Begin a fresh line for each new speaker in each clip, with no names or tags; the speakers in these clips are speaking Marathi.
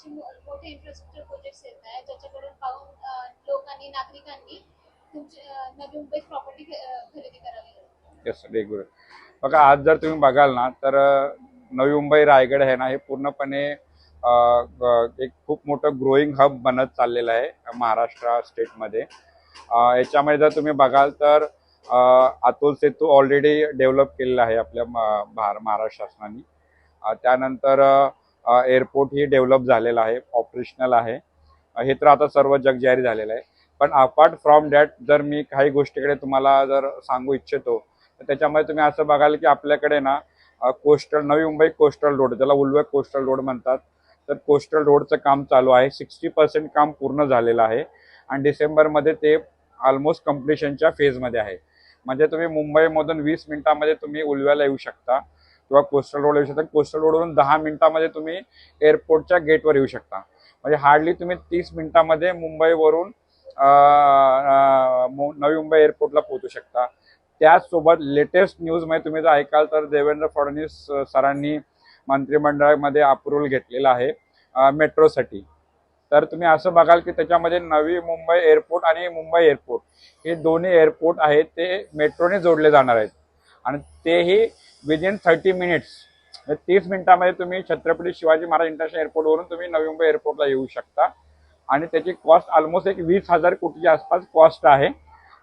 असे मोठे इन्फ्रास्ट्रक्चर प्रोजेक्ट्स येत आहेत ज्याच्याकडून पाहून लोकांनी नागरिकांनी नवी मुंबईत प्रॉपर्टी खरेदी करावी.
Yes regular. बघा आज जर तुम्ही बघाल ना तर नवी मुंबई रायगड आहे ना हे पूर्णपणे एक खूप मोठं ग्रोईंग हब बनत चाललेलं आहे महाराष्ट्र स्टेटमध्ये. याच्यामध्ये जर तुम्ही बघाल तर अतुल सेतू ऑलरेडी डेव्हलप केलेला आहे आपल्या महाराष्ट्र शासनाने. त्यानंतर एअरपोर्ट ही डेव्हलप झालेला आहे, ऑपरेशनल आहे. हे तर आता सर्व जग जाहीर झालेलं आहे. पण अपार्ट फ्रॉम दॅट जर मी काही गोष्टीकडे तुम्हाला जर सांगू इच्छितो तर त्याच्यामध्ये तुम्ही असं बघाल की आपल्याकडे ना coastal Navi Mumbai coastal road, त्याला उल्वे कोस्टल रोड म्हणतात, तर कोस्टल रोडचं काम चालू आहे. 60% काम पूर्ण झालेलं आहे आणि डिसेंबरमध्ये ते ऑलमोस्ट कम्प्लिशनच्या फेजमध्ये आहे. म्हणजे तुम्ही मुंबईमधून 20 मिनिटांमध्ये तुम्ही उल्व्याला येऊ शकता किंवा कोस्टल रोड येऊ शकता. कोस्टल रोडवरून 10 मिनिटांमध्ये तुम्ही एअरपोर्टच्या गेटवर येऊ शकता. म्हणजे हार्डली तुम्ही 30 मिनिटांमध्ये मुंबईवरून नवी मुंबई एअरपोर्टला पोहोचू शकता. त्याचसोबत लेटेस्ट न्यूजमध्ये तुम्ही जर ऐकाल तर देवेंद्र फडणवीस सरांनी मंत्रिमंडळामध्ये अप्रुव्हल घेतलेला आहे मेट्रोसाठी. तर तुम्ही असं बघाल की त्याच्यामध्ये नवी मुंबई एअरपोर्ट आणि मुंबई एअरपोर्ट हे दोन्ही एअरपोर्ट आहेत ते मेट्रोने जोडले जाणार आहेत आणि तेही विदिन 30 मिनिट्स, 30 मिनिटांमध्ये तुम्ही छत्रपती शिवाजी महाराज इंटरनॅशनल एअरपोर्टवरून तुम्ही नवी मुंबई एअरपोर्टला येऊ शकता. आणि त्याची कॉस्ट ऑलमोस्ट एक 20,000 कोटीच्या आसपास कॉस्ट आहे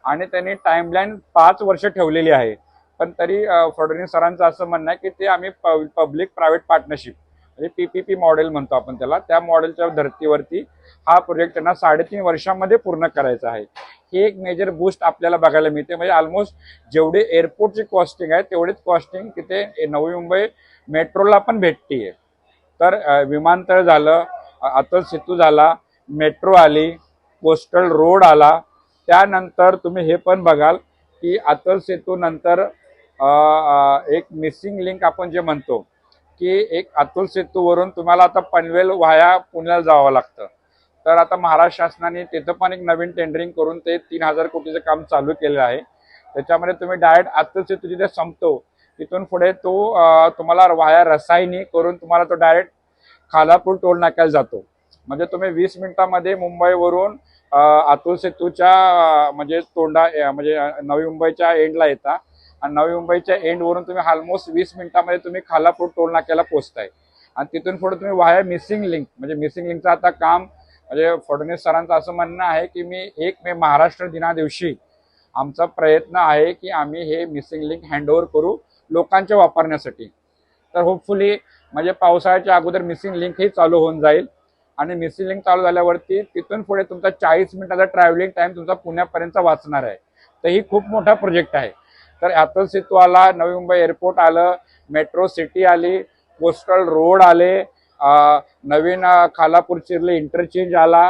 आणि त्यांनी टाइमलाईन 5 वर्ष ठेवलेली आहे. पण तरी फडणवीस सरांचं असं म्हणणं आहे की ते आम्ही पब्लिक प्रायव्हेट पार्टनरशिप म्हणजे PPP मॉडेल म्हणतो आपण त्याला, त्या मॉडेलच्या धर्तीवरती हा प्रोजेक्ट त्यांना 3.5 वर्षामध्ये पूर्ण करायचा आहे. ही एक मेजर बूस्ट आपल्याला बघायला मिळते. म्हणजे ऑलमोस्ट जेवढे एअरपोर्टची कॉस्टिंग आहे तेवढीच कॉस्टिंग तिथे नवी मुंबई मेट्रोला पण भेटतीये. तर विमानतळ झालं, अतल सेतू झाला, मेट्रो आली, कोस्टल रोड आला. त्यानंतर तुम्ही हे पण बघाल की अतल सेतू नंतर एक मिसिंग लिंक आपण जे म्हणतो की एक अतुल सेतूवरून तुम्हाला आता पनवेल व्हाया पुण्याला जावं लागतं. तर आता महाराष्ट्र शासनाने तिथं पण एक नवीन टेंडरिंग करून ते 3,000 कोटीचं काम चालू केलं आहे. त्याच्यामध्ये तुम्ही डायरेक्ट अतुल सेतू जिथे संपतो तिथून पुढे तो तुम्हाला व्हाया रसायनी करून तुम्हाला तो डायरेक्ट खालापूर टोल नाक्याला जातो. म्हणजे तुम्ही 20 मिनिटांमध्ये मुंबईवरून अतुल सेतूच्या म्हणजे म्हणजे नवी मुंबईच्या एंडला येता आणि नवी मुंबईच्या एंडवरून तुम्ही ऑलमोस्ट 20 मिनिटांमध्ये तुम्ही खालापूर टोल नाक्याला पोहोचताय. आणि तिथून पुढे तुम्ही वाया मिसिंग लिंक, म्हणजे मिसिंग लिंकचं आता काम म्हणजे फडणवीस सरांचं असं म्हणणं आहे की मी 1 मे महाराष्ट्र दिना दिवशी आमचा प्रयत्न आहे की आम्ही हे मिसिंग लिंक हँडओव्हर करू लोकांच्या वापरण्यासाठी. तर होपफुली म्हणजे पावसाळ्याच्या अगोदर मिसिंग लिंक ही चालू होऊन जाईल आणि मिसिंग लिंक चालू झाल्यावरती तिथून पुढे तुमचा 40 मिनिटाचा ट्रॅव्हलिंग टाइम तुमचा पुण्यापर्यंत वाचणार आहे. तर ही खूप मोठा प्रोजेक्ट आहे. तर अतल सेतू आला, नवी मुंबई एअरपोर्ट आलं, मेट्रो सिटी आली, कोस्टल रोड आले, नवीन खालापूर चिर्ले इंटरचेंज आला,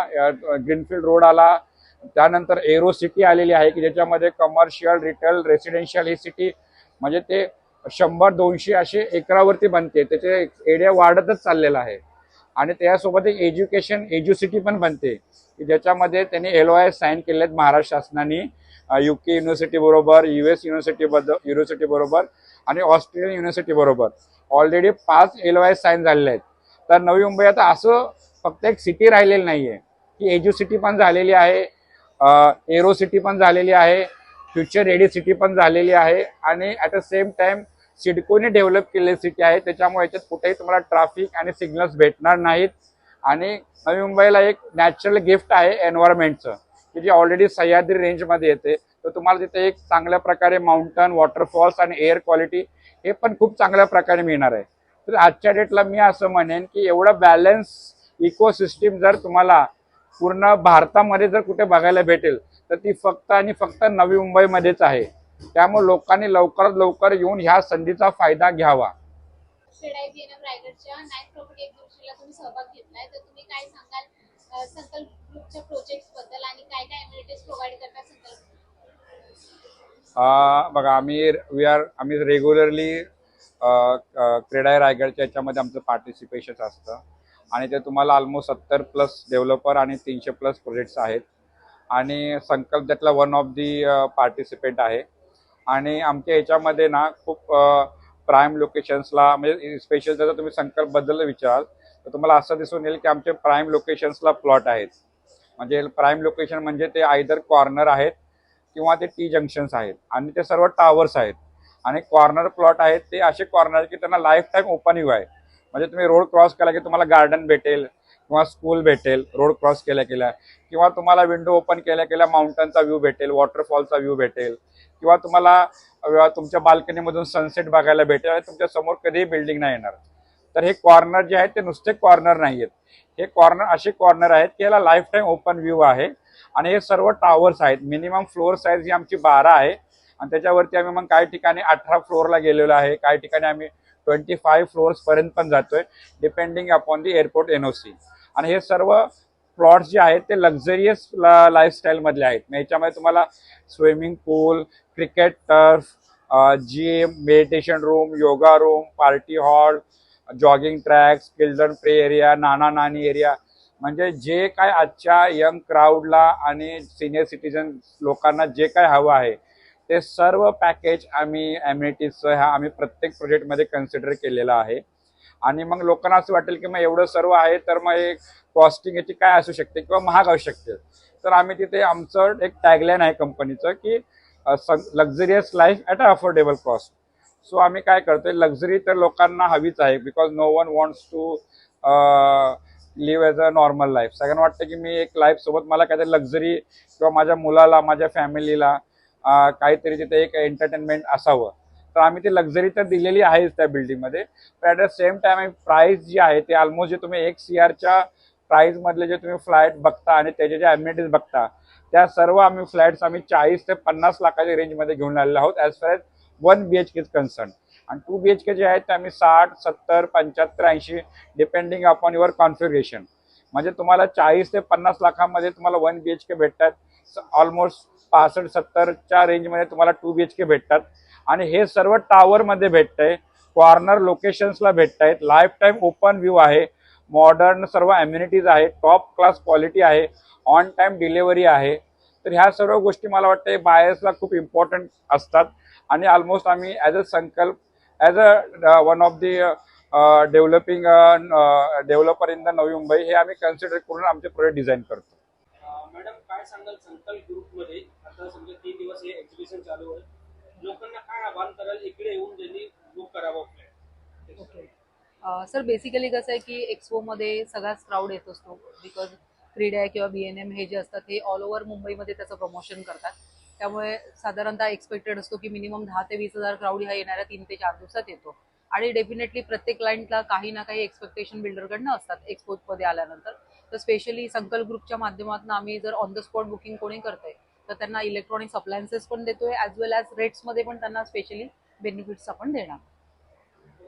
ग्रीनफील्ड रोड आला, त्यानंतर एरो सिटी आलेली आहे की ज्याच्यामध्ये कमर्शियल, रिटेल, रेसिडेन्शियल ही सिटी म्हणजे ते 100-200 असे एकरावरती बनते. त्याचे एरिया वाढतच चाललेला आहे. आणि त्यासोबत एक एज्युसिटी पण बनते की ज्याच्यामध्ये त्यांनी LOI साईन केलेत महाराष्ट्र शासनाने UK युनिव्हर्सिटी बरोबर, US युनिव्हर्सिटी बरोबर आणि ऑस्ट्रेलियन युनिव्हर्सिटी बरोबर ऑलरेडी 5 LOI साईन झालेले आहेत. तर नवी मुंबई आता असं फक्त एक सिटी राहिलेली नाहीये की एज्युसिटी पण झालेली आहे, एरो सिटी पण झालेली आहे, फ्युचर रेडी सिटी पण झालेली आहे आणि ॲट द सेम टाइम सिडकोने डेव्हलप केलेली सिटी आहे. त्याच्यामुळे याच्यात कुठेही तुम्हाला ट्रॅफिक आणि सिग्नल्स भेटणार नाहीत. आणि नवी मुंबईला एक नॅचरल गिफ्ट आहे एन्व्हायरमेंटचं की जे ऑलरेडी सह्याद्री रेंजमध्ये येते. तर तुम्हाला तिथे एक चांगल्या प्रकारे माउंटन, वॉटरफॉल्स आणि एअर क्वालिटी हे पण खूप चांगल्या प्रकारे मिळणार आहे. तर आजच्या डेटला मी असं म्हणेन की एवढं बॅलन्स इकोसिस्टीम जर तुम्हाला पूर्ण भारतामध्ये जर कुठे बघायला भेटेल तर ती फक्त आणि फक्त नवी मुंबईमध्येच आहे. त्यामुळे लोकांनी लवकरात लवकर येऊन ह्या संधीचा फायदा घ्यावा.
रायगडच्या नाईट प्रॉपर्टी एक्झिबिशनला तुम्ही सहभाग घेतलाय, तर तुम्ही काय सांगाल संकल्प ग्रुपच्या प्रोजेक्ट्स बद्दल आणि काय काय अम्युनिटीज प्रोव्हाइड करतात संकल्प?
बघा आम्ही रेग्युलरली क्रीडा रायगडच्या याच्यामध्ये आमचं पार्टिसिपेशन असतं आणि ते तुम्हाला ऑलमोस्ट 70+ डेव्हलपर आणि 300+ प्रोजेक्ट्स आहेत आणि संकल्प त्यातला वन ऑफ दी पार्टिसिपेंट आहे. आणि आमच्या याच्यामध्ये ना खूप प्राईम लोकेशन्सला म्हणजे स्पेशल जर तुम्ही संकल्पबद्दल विचाराल तर तुम्हाला असं दिसून येईल की आमचे प्राईम लोकेशन्सला प्लॉट आहेत. म्हणजे प्राईम लोकेशन म्हणजे ते आयदर कॉर्नर आहेत किंवा ते टी जंक्शन्स आहेत आणि ते सर्व टावर्स आहेत. आणि कॉर्नर प्लॉट आहेत ते असे कॉर्नर की त्यांना लाईफ टाईम ओपन व्ह्यू आहे. म्हणजे तुम्ही रोड क्रॉस केला की तुम्हाला गार्डन भेटेल किंवा स्कूल भेटेल रोड क्रॉस केल्या केल्या, किंवा तुम्हाला विंडो ओपन केल्या केल्या माउंटनचा व्ह्यू भेटेल, वॉटरफॉलचा व्ह्यू भेटेल, किंवा तुम्हाला तुमच्या बाल्कनीमधून सनसेट बघायला भेटेल आणि तुमच्या समोर कधीही बिल्डिंग नाही येणार. तर हे कॉर्नर जे आहेत ते नुसते कॉर्नर नाही आहेत. हे कॉर्नर असे कॉर्नर आहेत की याला लाईफ टाईम ओपन व्ह्यू आहे. आणि हे सर्व टावर्स आहेत. मिनिमम फ्लोअर साईज ही आमची 12 आहे आणि त्याच्यावरती आम्ही मग काही ठिकाणी 18 फ्लोअरला गेलेलो आहे, काही ठिकाणी आम्ही 25 फ्लोअर्स पर्यंत पण जातोय, depending upon the airport NOC. आणि हे सर्व प्लॉट्स जे आहेत ते लक्झरियस लाईफस्टाईल मधले आहेत. याच्यामध्ये तुम्हाला swimming pool, cricket turf, gym, meditation room, yoga room, party hall, jogging track, children play area, नाना नानी एरिया, म्हणजे जे काय आजच्या यंग क्राऊडला आणि सिनियर सिटीजन लोकांना जे काय हवं आहे ते सर्व पॅकेज आम्ही ॲम्युनिटीजचं आम्ही प्रत्येक प्रोजेक्टमध्ये कन्सिडर केलेलं आहे. आणि मग लोकांना असं वाटेल की मग एवढं सर्व आहे तर मग एक कॉस्टिंग याची काय असू शकते किंवा महाग असू शकते. तर आम्ही तिथे आमचं एक टॅगलाईन आहे कंपनीचं की luxurious life at a affordable cost. So आम्ही काय करतोय, लक्झरी तर लोकांना हवीच आहे because no one wants to live as a normal life. सगळ्यांना वाटतं की मी एक लाईफ सोबत मला काहीतरी लक्झरी किंवा माझ्या मुलाला, माझ्या फॅमिलीला काहीतरी तिथे एक एंटरटेनमेंट असावं. तर आम्ही ती लक्झरी तर दिलेली आहेच त्या बिल्डिंगमध्ये. पण at the same time price जी आहे ते ऑलमोस्ट जे तुम्ही 1 CRच्या प्राइस मधले जे तुम्ही फ्लॅट बघता आणि त्याचे जे अम्युनिटीज बघता त्या सर्व आम्ही फ्लॅट्स आम्ही 40 ते 50 लाखाच्या रेंजमध्ये घेऊन आलेलो आहोत as far as 1 BHK is concern. आणि 2 BHK जे आहेत ते आम्ही 60, 70, 75, 80 डिपेंडिंग अपॉन युअर कॉन्फिगरेशन. म्हणजे तुम्हाला 40 ते 50 लाखामध्ये तुम्हाला 1 BHK भेटतात. ऑलमोस्ट 65-70च्या रेंजमध्ये तुम्हाला 2 BHK भेटतात. आणि हे सर्व टावरमध्ये भेटतंय, कॉर्नर लोकेशन्सला भेटत आहेत, लाईफ टाईम ओपन व्ह्यू आहे, मॉडर्न सर्व अम्युनिटीज आहे, टॉप क्लास क्वालिटी आहे, ऑन टाईम डिलिव्हरी आहे. तर ह्या सर्व गोष्टी मला वाटतं बायर्सला खूप इम्पॉर्टंट असतात. आणि ऑलमोस्ट आम्ही ॲज अ संकल्प, as a one of the developing developer in the Navi Mumbai हे आम्ही कन्सिडर करून आमचे प्रोजेक्ट डिझाईन करतो.
मॅडम काय सांगाल संकल्प ग्रुपमध्ये आता समजा 3 दिवस हे एक्झिबिशन चालू आहे, लोकांना काय आव्हान कराल इकडे येऊन ज्यांनी बुक करावं फ्लॅट?
ओके. सर बेसिकली कसं आहे की एक्सपोमध्ये सगळाच क्राऊड येत असतो बिकॉज क्रीडा किंवा BNM हे जे असतात हे ऑल ओव्हर मुंबईमध्ये त्याचं प्रमोशन करतात. त्यामुळे साधारणतः एक्सपेक्टेड असतो की मिनिमम 10 ते 20 हजार क्राऊड ह्या येणाऱ्या 3 ते 4 दिवसात येतो. आणि डेफिनेटली प्रत्येक क्लायंटला काही ना काही एक्सपेक्टेशन बिल्डरकडनं असतात एक्सपोजमध्ये आल्यानंतर. तर स्पेशली संकल्प ग्रुपच्या माध्यमातून आम्ही जर ऑन द स्पॉट बुकिंग कोणी करतंय तर त्यांना इलेक्ट्रॉनिक्स अप्लायन्सेस पण देतोय ॲज वेल ॲज रेट्समध्ये पण त्यांना स्पेशली बेनिफिट्स आपण देणार.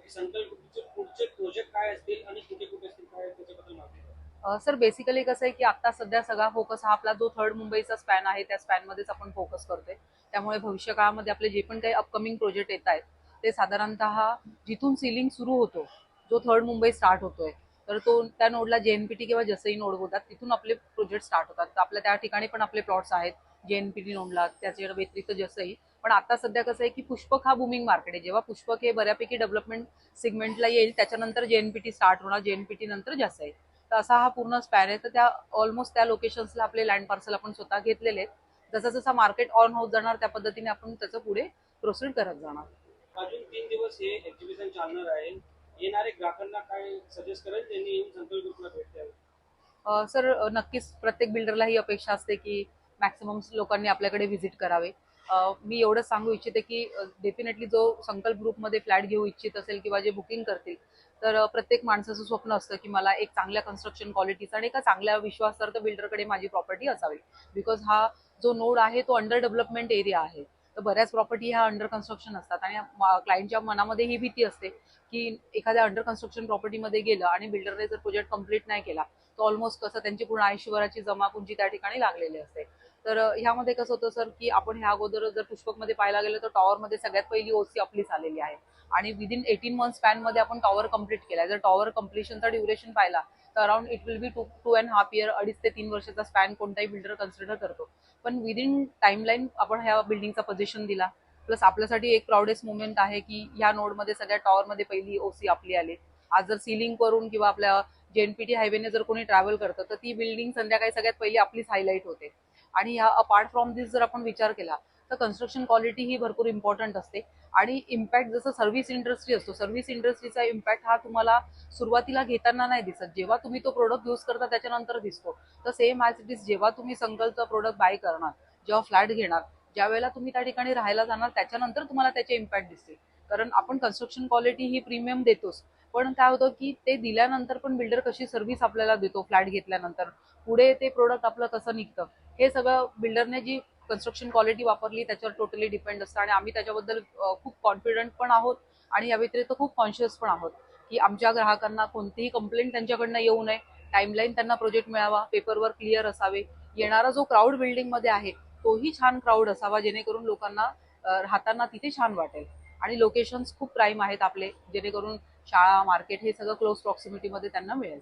संकल्प ग्रुपचे पुढचे प्रोजेक्ट काय असतील आणि कुठे कुठे असतील काय त्याच्याबद्दल माहिती द्या.
सर बेसिकली कसं आहे की आता सध्या सगळा फोकस हा आपला जो 3rd मुंबईचा स्पॅन आहे त्या स्पॅनमध्येच आपण फोकस करतोय. त्यामुळे भविष्य काळामध्ये आपले जे पण काही अपकमिंग प्रोजेक्ट येत आहेत ते साधारणतः जिथून सीलिंग सुरू होतो, जो 3rd मुंबई स्टार्ट होतोय तर तो त्या नोडला JNPT किंवा जसई नोड होतात, तिथून आपले प्रोजेक्ट स्टार्ट होतात. तर आपल्या त्या ठिकाणी पण आपले प्लॉट्स आहेत JNPT नोडला, त्याच्या व्यतिरिक्त जसई. पण आता सध्या कसं आहे की पुष्पक हा बुमिंग मार्केट आहे. जेव्हा पुष्पक हे बऱ्यापैकी डेव्हलपमेंट सेगमेंटला येईल त्याच्यानंतर JNPT स्टार्ट होणार, JNPT नंतर जसई. तर असा हा पूर्ण स्पॅन आहे. तर त्या ऑलमोस्ट त्या लोकेशन्सला आपले लँड पार्सल आपण स्वतः घेतलेले आहेत. जसं जसं मार्केट ऑन होत जाणार त्या पद्धतीने आपण त्याचं पुढे प्रोसीड करत जाणार.
अजून 3 दिवस हे एक्झिबिशन चालणार आहे, येणारे ग्राहकांना काय सजेस्ट करेल त्यांनी येऊन संकल्प ग्रुपला भेट द्यावी?
सर नक्कीच प्रत्येक बिल्डरला ही अपेक्षा असते की मॅक्सिमम लोकांनी आपल्याकडे व्हिजिट करावे. मी एवढंच सांगू इच्छिते की डेफिनेटली जो संकल्प ग्रुपमध्ये फ्लॅट घेऊ इच्छित असेल किंवा जे बुकिंग करतील तर प्रत्येक माणसाचं स्वप्न असतं की मला एक चांगल्या कन्स्ट्रक्शन क्वालिटीचा आणि एका चांगल्या विश्वासार्थ बिल्डरकडे माझी प्रॉपर्टी असावी. बिकॉज हा जो नोड आहे तो अंडर डेव्हलपमेंट एरिया आहे. तर बऱ्याच प्रॉपर्टी ह्या अंडर कन्स्ट्रक्शन असतात आणि क्लायंटच्या मनामध्ये ही भीती असते की एखाद्या अंडर कन्स्ट्रक्शन प्रॉपर्टीमध्ये गेलं आणि बिल्डरने जर प्रोजेक्ट कम्प्लीट नाही केला तर ऑलमोस्ट कसं त्यांची पूर्ण आयुष्यभराची जमापुंजी त्या ठिकाणी लागलेली असते. तर ह्यामध्ये कसं होतं सर की आपण ह्या अगोदर जर पुष्पकमध्ये पाहायला गेलं तर टॉवरमध्ये सगळ्यात पहिली OC आपलीच आलेली आहे आणि विदिन 18 मंथ स्पॅनमध्ये आपण टॉवर कम्प्लीट केला. जर टॉवर कम्प्लिशनचा ड्युरेशन पाहिला तर around it will be 2.5 year, 2.5 ते 3 वर्षाचा स्पॅन कोणताही बिल्डर कन्सिडर करतो. पण विदिन टाइमलाईन आपण ह्या बिल्डिंगचा पोझिशन दिला. प्लस आपल्यासाठी एक प्राऊडेस्ट मुवमेंट आहे की ह्या नोडमध्ये सगळ्या टॉवरमध्ये पहिली OC आपली आली. आज जर सिलिंग करून किंवा आपल्या JNPT हायवेने जर कोणी ट्रॅव्हल करतं तर ती बिल्डिंग संध्याकाळी सगळ्यात पहिली आपलीच हायलाईट होते. आणि ह्या अपार्ट फ्रॉम दिस जर आपण विचार केला तर कन्स्ट्रक्शन क्वालिटी ही भरपूर इम्पॉर्टंट असते. आणि इम्पॅक्ट जसं सर्व्हिस इंडस्ट्री असतो, सर्व्हिस इंडस्ट्रीचा इम्पॅक्ट हा तुम्हाला सुरुवातीला घेताना नाही दिसत, जेव्हा तुम्ही तो प्रोडक्ट यूज करता त्याच्यानंतर दिसतो. तर सेम ॲज इट इज जेव्हा तुम्ही संकल्पचा प्रोडक्ट बाय करणार, जेव्हा फ्लॅट घेणार, ज्या वेळेला तुम्ही त्या ठिकाणी राहायला जाणार त्याच्यानंतर तुम्हाला त्याचे इम्पॅक्ट दिसतील. कारण आपण कन्स्ट्रक्शन क्वालिटी ही प्रीमियम देतोच, पण काय होतं की ते दिल्यानंतर पण बिल्डर कशी सर्व्हिस आपल्याला देतो फ्लॅट घेतल्यानंतर, पुढे ते प्रोडक्ट आपलं कसं निघतं, हे सगळं बिल्डरने जी कन्स्ट्रक्शन क्वालिटी वापरली त्याच्यावर टोटली डिपेंड असतं. आणि आम्ही त्याच्याबद्दल खूप कॉन्फिडंट पण आहोत आणि या व्यतिरिक्त खूप कॉन्शियस पण आहोत की आमच्या ग्राहकांना कोणतीही कंप्लेंट त्यांच्याकडनं येऊ नये, टाइमलाईन त्यांना प्रोजेक्ट मिळावा, पेपरवर क्लिअर असावे, येणारा जो क्राऊड बिल्डिंगमध्ये आहे तोही छान क्राऊड असावा, जेणेकरून लोकांना राहताना तिथे छान वाटेल. आणि लोकेशन्स खूप प्राईम आहेत आपले, जेणेकरून शाळा, मार्केट हे सगळं क्लोज प्रॉक्सिमिटीमध्ये त्यांना मिळेल.